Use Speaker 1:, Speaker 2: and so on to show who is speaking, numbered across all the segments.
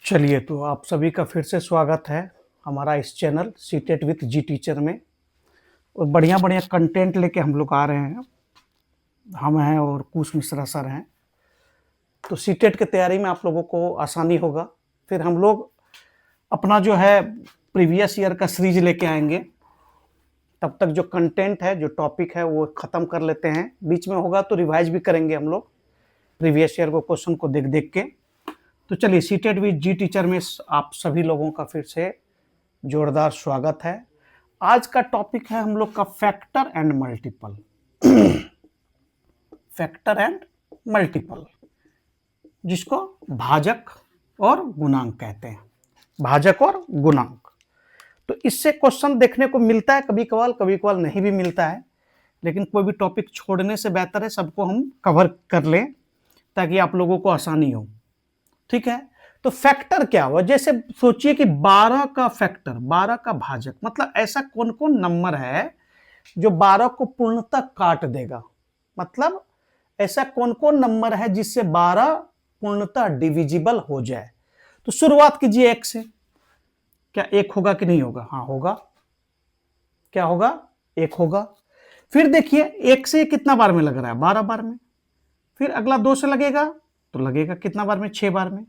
Speaker 1: चलिए, तो आप सभी का फिर से स्वागत है हमारा इस channel CTET with G teacher में। और बढ़िया बढ़िया कंटेंट लेके हम लोग आ रहे हैं। हम हैं और कुश मिश्रा सर हैं। तो सीटेट की तैयारी में आप लोगों को आसानी होगा। फिर हम लोग अपना जो है प्रीवियस ईयर का सीरीज लेके आएंगे। तब तक जो कंटेंट है, जो टॉपिक है, वो ख़त्म कर लेते हैं। बीच में होगा तो रिवाइज भी करेंगे हम लोग प्रीवियस ईयर को, क्वेश्चन को देख देख के। तो चलिए, सीटेट विद जी टीचर में आप सभी लोगों का फिर से जोरदार स्वागत है। आज का टॉपिक है हम लोग का factor and multiple. Factor and multiple, जिसको भाजक और गुणांक कहते हैं। भाजक और गुणांक। तो इससे क्वेश्चन देखने को मिलता है, कभी कभार नहीं भी मिलता है। लेकिन कोई भी टॉपिक छोड़ने से बेहतर है सबको हम कवर कर लें, ताकि आप लोगों को आसानी हो। ठीक है। तो फैक्टर क्या हुआ? जैसे सोचिए कि 12 का फैक्टर, 12 का भाजक, मतलब ऐसा कौन कौन नंबर है जो 12 को पूर्णतः काट देगा। मतलब ऐसा कौन कौन नंबर है जिससे 12 पूर्णतः डिविजिबल हो जाए। तो शुरुआत कीजिए 1 से। क्या 1 होगा कि नहीं होगा? हाँ होगा। क्या होगा? 1 होगा। फिर देखिए 1 से कितना बार में लग रहा है? 12 बार में। फिर अगला 2 से लगेगा तो लगेगा कितना बार में? 6 बार में।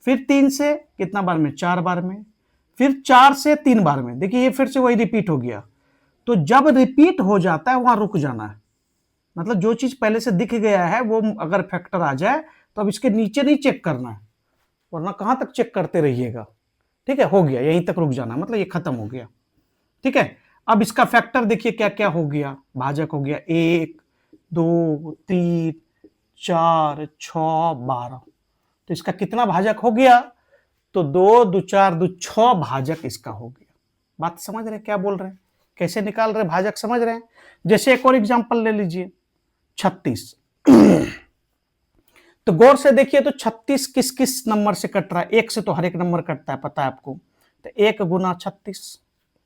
Speaker 1: फिर 3 से कितना बार में? 4 बार में। फिर 4 से 3 बार में। देखिए ये फिर से वही रिपीट हो गया। तो जब रिपीट हो जाता है वहां रुक जाना है। मतलब जो चीज पहले से दिख गया है वो अगर फैक्टर आ जाए तो अब इसके नीचे नहीं चेक करना है, वरना कहां तक चेक करते रहिएगा। ठीक है, हो गया, यहीं तक रुक जाना, मतलब ये खत्म हो गया। ठीक है। अब इसका फैक्टर देखिए क्या क्या हो गया। भाजक हो गया 1 2 3 4 6 12। तो इसका कितना भाजक हो गया? तो 2 2 4 2 6 भाजक इसका हो गया। बात समझ रहे हैं क्या बोल रहे हैं? कैसे निकाल रहे भाजक, समझ रहे हैं? जैसे एक और एग्जांपल ले लीजिए, 36। तो गौर से देखिए, तो 36 किस किस नंबर से कट रहा है? 1 से तो हर एक नंबर कटता है, पता है आपको। तो 1 गुना 36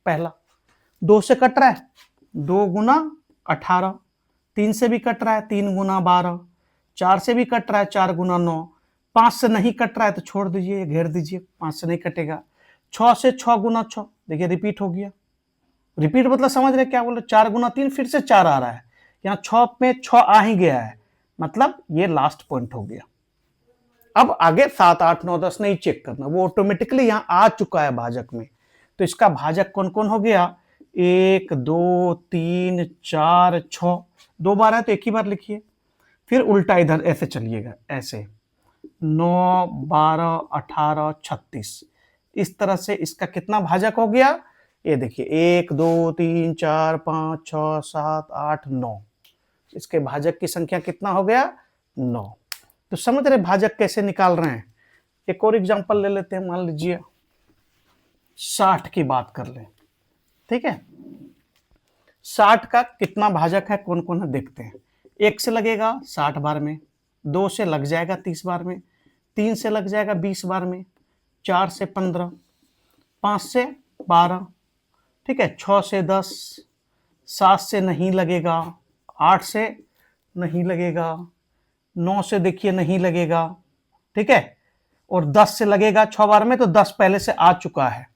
Speaker 1: पहला। 2 से कट रहा है 2 गुना 18। 3 से भी कट रहा है 3 गुना 12। 4 से भी कट रहा है 4 गुना 9। 5 से नहीं कट रहा है तो छोड़ दीजिए, घेर दीजिए, 5 से नहीं कटेगा। 6 से 6 गुना 6, देखिए रिपीट हो गया। रिपीट मतलब समझ रहे क्या बोल रहे? 4 गुना 3 फिर से 4 आ रहा है, यहाँ 6 में 6 आ ही गया है, मतलब ये लास्ट पॉइंट हो गया। अब आगे 7 8 9 10 नहीं चेक करना, वो ऑटोमेटिकली यहाँ आ चुका है भाजक में। तो इसका भाजक कौन कौन हो गया? 1 2 3 4 6। 2 बार है तो एक ही बार लिखिए। फिर उल्टा इधर ऐसे चलिएगा, ऐसे 9 12 18 36। इस तरह से इसका कितना भाजक हो गया? ये देखिए 1 2 3 4 5 6 7 8 9। इसके भाजक की संख्या कितना हो गया? 9। तो समझ रहे भाजक कैसे निकाल रहे हैं? एक और एग्जांपल ले लेते हैं। मान लीजिए 60 की बात कर लें। ठीक है, 60 का कितना भाजक है, कौन कौन है देखते हैं। 1 से लगेगा 60 बार में। 2 से लग जाएगा 30 बार में। 3 से लग जाएगा 20 बार में। 4 से 15। 5 से 12। ठीक है, 6 से 10। 7 से नहीं लगेगा। 8 से नहीं लगेगा। 9 से देखिए नहीं लगेगा। ठीक है, और 10 से लगेगा 6 बार में, तो 10 पहले से आ चुका है।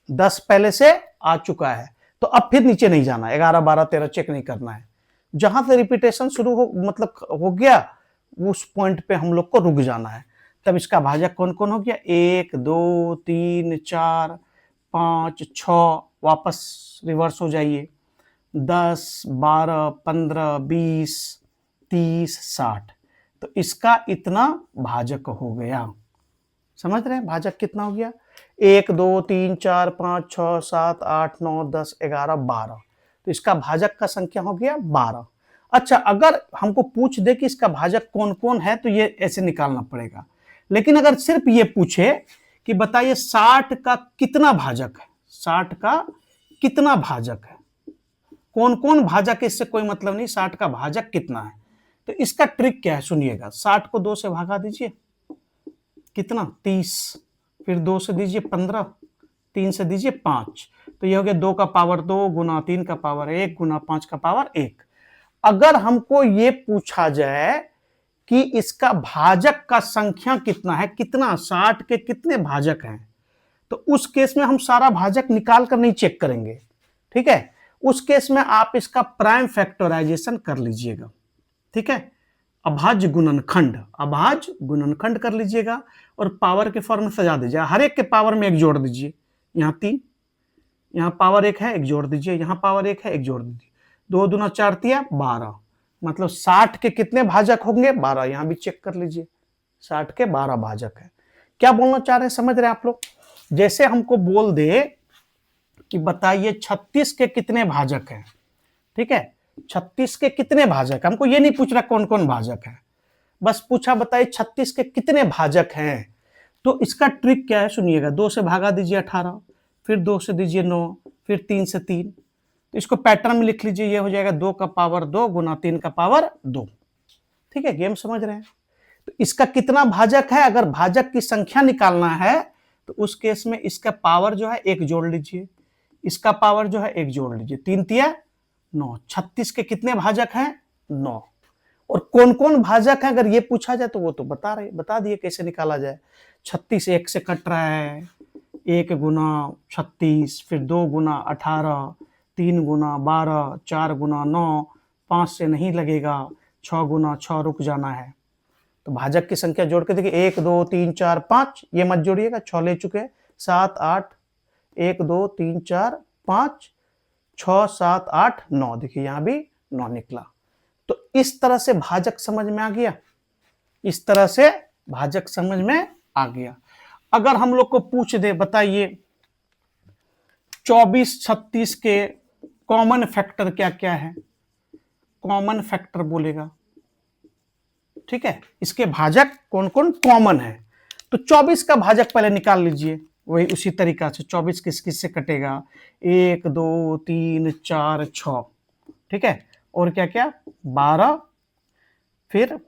Speaker 1: 10 पहले से आ चुका है, तो अब फिर नीचे नहीं जाना, 11 12 13 चेक नहीं करना है। जहां से रिपीटेशन शुरू हो, मतलब हो गया, उस पॉइंट पे हम लोग को रुक जाना है। तब इसका भाजक कौन कौन हो गया? 1 2 3 4 5 6। वापस रिवर्स हो जाइए, 10 12 15 20 30 60। तो इसका इतना भाजक हो गया। समझ रहे हैं भाजक कितना हो गया? 1 2 3 4 5 6 7 8 9 10 11 12। तो इसका भाजक का संख्या हो गया 12। अच्छा, अगर हमको पूछ दे कि इसका भाजक कौन कौन है, तो ये ऐसे निकालना पड़ेगा। लेकिन अगर सिर्फ ये पूछे कि बताइए 60 का कितना भाजक है, 60 का कितना भाजक है, कौन कौन भाजक है, इससे कोई मतलब नहीं, 60 का भाजक कितना है। तो इसका ट्रिक क्या है सुनिएगा। 60 को 2 से भागा दीजिए, कितना? 30। फिर 2 से दीजिए 15। 3 से दीजिए 5। तो ये हो गया 2 का पावर 2 गुना 3 का पावर 1 गुना 5 का पावर 1। अगर हमको ये पूछा जाए कि इसका भाजक का संख्या कितना है, कितना 60 के कितने भाजक हैं। तो उस केस में हम सारा भाजक निकाल कर नहीं चेक करेंगे, ठीक है। उस केस में आप इसका प्राइम फैक्टराइजेशन कर लीजिएगा, ठीक है। अभाज्य गुणनखंड कर लीजिएगा और पावर के फॉर्म में सजा दीजिएगा। हर एक के पावर में एक जोड़ दीजिए, यहाँ 3, यहाँ पावर 1 है, एक जोड़ दीजिए, यहाँ पावर 1 है, एक जोड़ दीजिए। 2 दूना 4 तिया 12, मतलब 60 के कितने भाजक होंगे, 12। यहाँ भी चेक कर लीजिए, 60 के 12 भाजक है। क्या बोलना चाह रहे हैं, समझ रहे हैं आप लोग। जैसे हमको बोल दे कि बताइए 36 के कितने भाजक हैं, ठीक है। 36 के कितने भाजक, हमको ये नहीं पूछ रहा कौन कौन भाजक है, बस पूछा बताइए 36 के कितने भाजक हैं। तो इसका ट्रिक क्या है, सुनिएगा। 2 से भागा दीजिए 18, फिर 2 से दीजिए 9, फिर 3 से 3। तो इसको पैटर्न में लिख लीजिए, ये हो जाएगा 2 का पावर 2 गुना 3 का पावर 2, ठीक है। गेम समझ रहे हैं। तो इसका कितना भाजक है, अगर भाजक की संख्या निकालना है तो उस केस में इसका पावर जो है 1 जोड़ लीजिए, इसका पावर जो है 1 जोड़ लीजिए, 3 तिया 9। 36 के कितने भाजक हैं, 9। और कौन कौन भाजक है अगर ये पूछा जाए तो वो तो बता दिए कैसे निकाला जाए। 36 1 से कट रहा है, 1 गुना 36, फिर 2 गुना 18, 3 गुना 12, 4 गुना 9, 5 से नहीं लगेगा, 6 गुना 6 रुक जाना है। तो भाजक की संख्या जोड़ के देखिए, 1 2 3 4 5, ये मत जोड़िएगा, 6 ले चुके, 7 8, 1 2 3 4 5 6 7 8 9, देखिए यहां भी 9 निकला। तो इस तरह से भाजक समझ में आ गया, इस तरह से भाजक समझ में आ गया। अगर हम लोग को पूछ दे बताइए 24 36 के कॉमन फैक्टर क्या क्या है, कॉमन फैक्टर बोलेगा, ठीक है। इसके भाजक कौन कौन कॉमन है, तो 24 का भाजक पहले निकाल लीजिए, वही उसी तरीका से 24 किस किस से कटेगा, 1 2 3 4 6, ठीक है। और क्या क्या, 12, फिर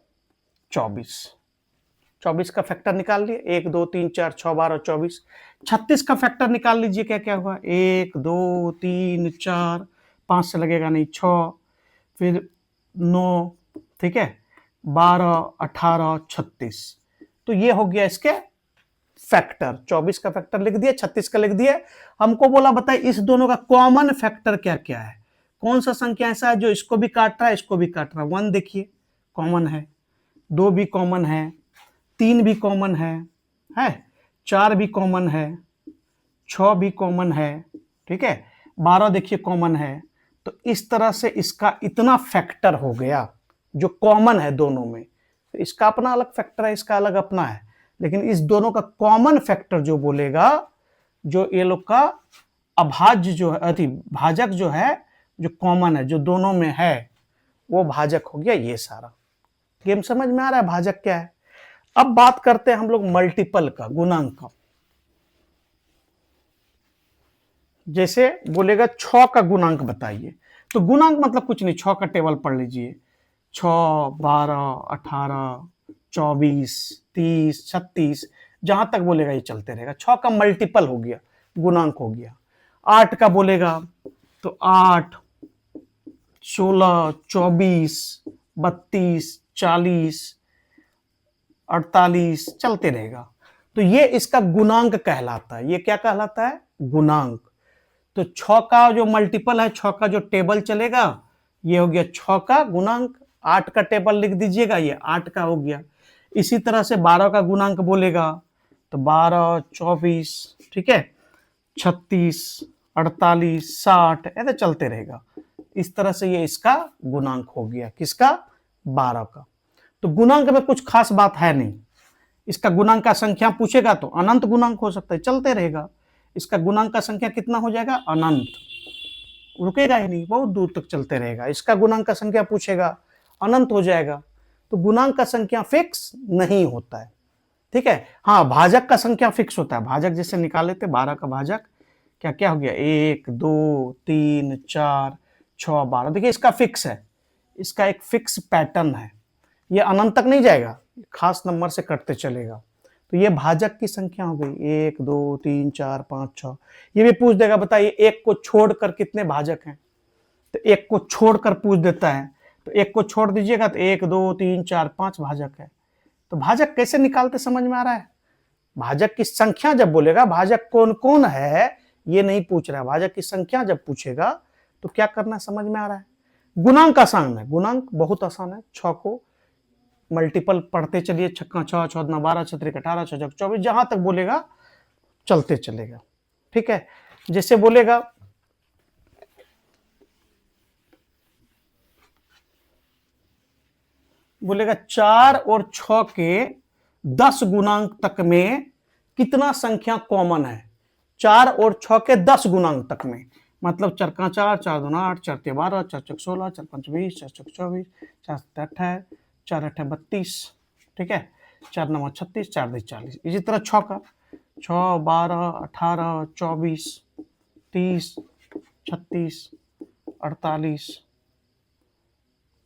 Speaker 1: 24 का फैक्टर निकाल लिए, 1 2 3 4 6 12 24। 36 का फैक्टर निकाल लीजिए, क्या क्या हुआ, 1 2 3 4, 5 से लगेगा नहीं, 6, फिर 9, ठीक है, 12 18 36। तो ये हो गया इसके फैक्टर। 24 का फैक्टर लिख दिया, 36 का लिख दिया। हमको बोला बताइए इस दोनों का कॉमन फैक्टर क्या क्या है, कौन सा संख्या ऐसा है जो इसको भी काट रहा है इसको भी काट रहा है। 1 देखिए कॉमन है, 2 भी कॉमन है, 3 भी कॉमन है, 4 भी कॉमन है, 6 भी कॉमन है, ठीक है, 12 देखिए कॉमन है। तो इस तरह से इसका इतना फैक्टर हो गया जो कॉमन है दोनों में। तो इसका अपना अलग फैक्टर है, इसका अलग अपना है, लेकिन इस दोनों का कॉमन फैक्टर जो बोलेगा, जो ये लोग का अभाज्य जो है, भाजक जो है, जो कॉमन है, जो दोनों में है, वो भाजक हो गया ये सारा। गेम समझ में आ रहा है भाजक क्या है। अब बात करते हैं हम लोग मल्टीपल का, गुणांक का। जैसे बोलेगा 6 का गुणांक बताइए, तो गुणांक मतलब कुछ नहीं, 6 का टेबल पढ़ लीजिए, 6 12 18 24 30 36, जहां तक बोलेगा ये चलते रहेगा। 6 का मल्टीपल हो गया, गुणांक हो गया। 8 का बोलेगा तो 8 16 24 32 40 48 चलते रहेगा। तो ये इसका गुणांक कहलाता है। ये क्या कहलाता है, गुणांक। तो 6 का जो मल्टीपल है, 6 का जो टेबल चलेगा, ये हो गया 6 का गुणांक। 8 का टेबल लिख दीजिएगा, ये 8 का हो गया। इसी तरह से 12 का गुणांक बोलेगा तो 12 24, ठीक है, 36 48 60, ऐसे चलते रहेगा। इस तरह से ये इसका गुणांक हो गया, किसका, 12 का। तो गुणांक में कुछ खास बात है नहीं। इसका गुणांक का संख्या पूछेगा तो अनंत गुणांक हो सकता है, चलते रहेगा। इसका गुणांक का संख्या कितना हो जाएगा, अनंत, रुकेगा ही नहीं, बहुत दूर तक चलते रहेगा। इसका गुणांक का संख्या पूछेगा, अनंत हो जाएगा। तो गुणांक का संख्या फिक्स नहीं होता है, ठीक है। हाँ, भाजक का संख्या फिक्स होता है। भाजक जैसे निकाले थे 12 का भाजक क्या क्या हो गया, 1 2 3 4 6 12, देखिए इसका फिक्स है, इसका एक फिक्स पैटर्न है, ये अनंत तक नहीं जाएगा, खास नंबर से कटते चलेगा। तो ये भाजक की संख्या हो गई, 1 2 3 4 5 6। ये भी पूछ देगा बताइए 1 को छोड़कर कितने भाजक हैं, तो 1 को छोड़कर पूछ देता है तो एक को छोड़ दीजिएगा तो 1 2 3 4 5 भाजक है। तो भाजक कैसे निकालते समझ में आ रहा है? भाजक की संख्या जब बोलेगा, भाजक कौन कौन है ये नहीं पूछ रहा है, भाजक की संख्या जब पूछेगा तो क्या करना समझ में आ रहा है? गुणांक आसान है, गुणांक बहुत आसान है। 6 को मल्टीपल पढ़ते चलिए, 6 6 6 12 6 3 18 6 24, जहां तक बोलेगा चलते चलेगा। ठीक है, जैसे बोलेगा बोलेगा 4 और 6 के 10 गुणांक तक में कितना संख्या कॉमन है? 4 और 6 के 10 गुणांक तक में, मतलब 4 का 4 4 2 8 4 3 12 4 4 16 4 5 20 4 6 24 4 7 28 4 8 32, ठीक है, 4 9 36 4 2 40। इसी तरह 6 का 6 12 18 24 30 36 48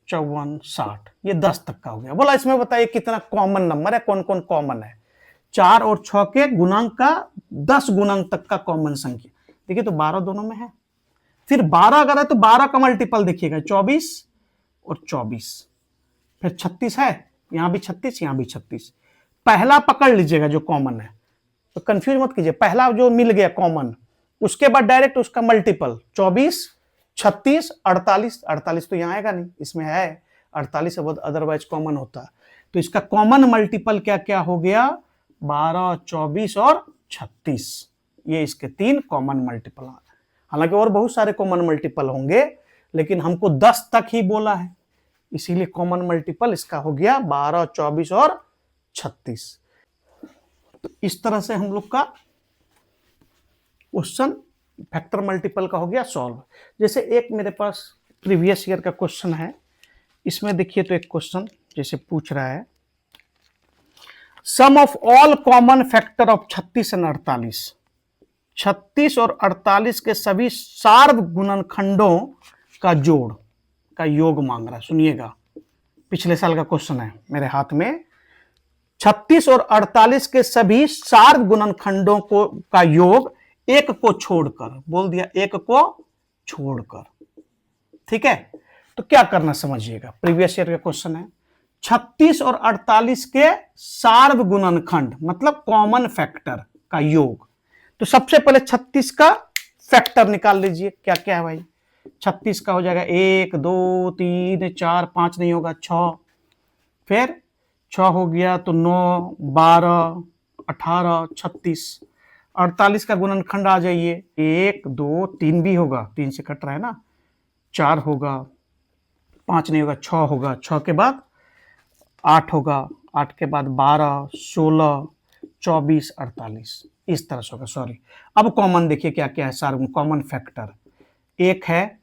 Speaker 1: 54 60, ये 10 तक का हो गया। बोला इसमें बताइए कितना कॉमन नंबर है, कौन कौन कॉमन है? 4 और 6 के गुणांक का 10 गुणांक तक का कॉमन संख्या। देखिए तो 12 दोनों में है, फिर 12 अगर है तो 12 का मल्टीपल देखिएगा 24 और 24, फिर 36 है, यहां भी 36 यहां भी 36। पहला पकड़ लीजिएगा जो कॉमन है, तो कंफ्यूज मत कीजिए, पहला जो मिल गया कॉमन, उसके बाद डायरेक्ट उसका मल्टीपल 24 36 48, 48 तो यहां आएगा नहीं, इसमें है 48 अदरवाइज कॉमन होता है। तो इसका कॉमन मल्टीपल क्या क्या हो गया? 12 24 और 36, ये इसके 3 कॉमन मल्टीपल। हालांकि और बहुत सारे कॉमन मल्टीपल होंगे, लेकिन हमको 10 तक ही बोला है, इसीलिए कॉमन मल्टीपल इसका हो गया 12 24 और 36। तो इस तरह से हम लोग का क्वेश्चन फैक्टर मल्टीपल का हो गया सॉल्व। जैसे एक मेरे पास प्रीवियस ईयर का क्वेश्चन है, इसमें देखिए तो एक क्वेश्चन जैसे पूछ रहा है, sum of all common factor of 36 and 48, 36 और 48 के सभी सार्वगुणनखंडों का जोड़ का योग मांग रहा है। सुनिएगा, पिछले साल का क्वेश्चन है मेरे हाथ में। 36 और 48 के सभी सार्वगुणनखंडों को का योग एक को छोड़कर, बोल दिया एक को छोड़कर, ठीक है। तो क्या करना समझिएगा, प्रीवियस ईयर का क्वेश्चन है। 36 और 48 के सार्वगुणनखंड मतलब कॉमन फैक्टर का योग। तो सबसे पहले 36 का फैक्टर निकाल लीजिए, क्या क्या है भाई। 36 का हो जाएगा 1 2 3 4 5 नहीं होगा 6, फिर 6 हो गया तो 9 12 18 36। 48 का गुणनखंड आ जाइए, 1 2 3 भी होगा, 3 से कट रहा है ना, 4 होगा, 5 नहीं होगा 6 होगा, 6 के बाद 8 होगा, 8 के बाद 12 16 24 48, इस तरह से होगा। सॉरी, अब कॉमन देखिए क्या क्या है सारे कॉमन फैक्टर। 1 है,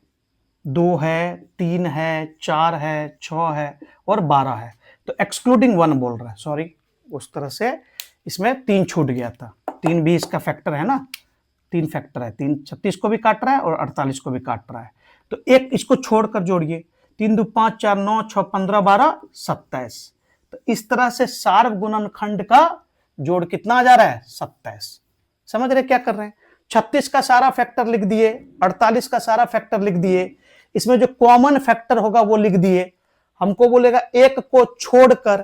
Speaker 1: 2 है, 3 है, 4 है, 6 है और 12 है। तो एक्सक्लूडिंग 1 बोल रहा है, सॉरी, उस तरह से इसमें 3 छूट गया था। 3 भी इसका फैक्टर है ना, 3 फैक्टर है, 3 36 को भी काट रहा है और 48 को भी काट रहा है। तो एक इसको छोड़कर जोड़िए, 3 2 5 4 9 6 15 12 27। तो इस तरह से सार्वगुणनखंड का जोड़ कितना आ जा रहा है? 27। समझ रहे क्या कर रहे हैं? 36 का सारा फैक्टर लिख दिए, 48 का सारा फैक्टर लिख दिए, इसमें जो कॉमन फैक्टर होगा वो लिख दिए। हमको बोलेगा एक को छोड़कर,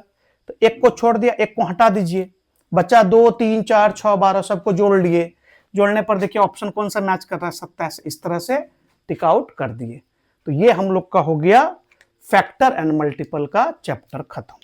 Speaker 1: तो एक को छोड़ दिया, एक को हटा दीजिए, बचा 2 3 4 6 12, सबको जोड़ लिए। जोड़ने पर देखिए ऑप्शन कौन सा मैच कर रहा है? 27। इस तरह से टिक आउट कर दिए। तो ये हम लोग का हो गया फैक्टर एंड मल्टीपल का चैप्टर खत्म।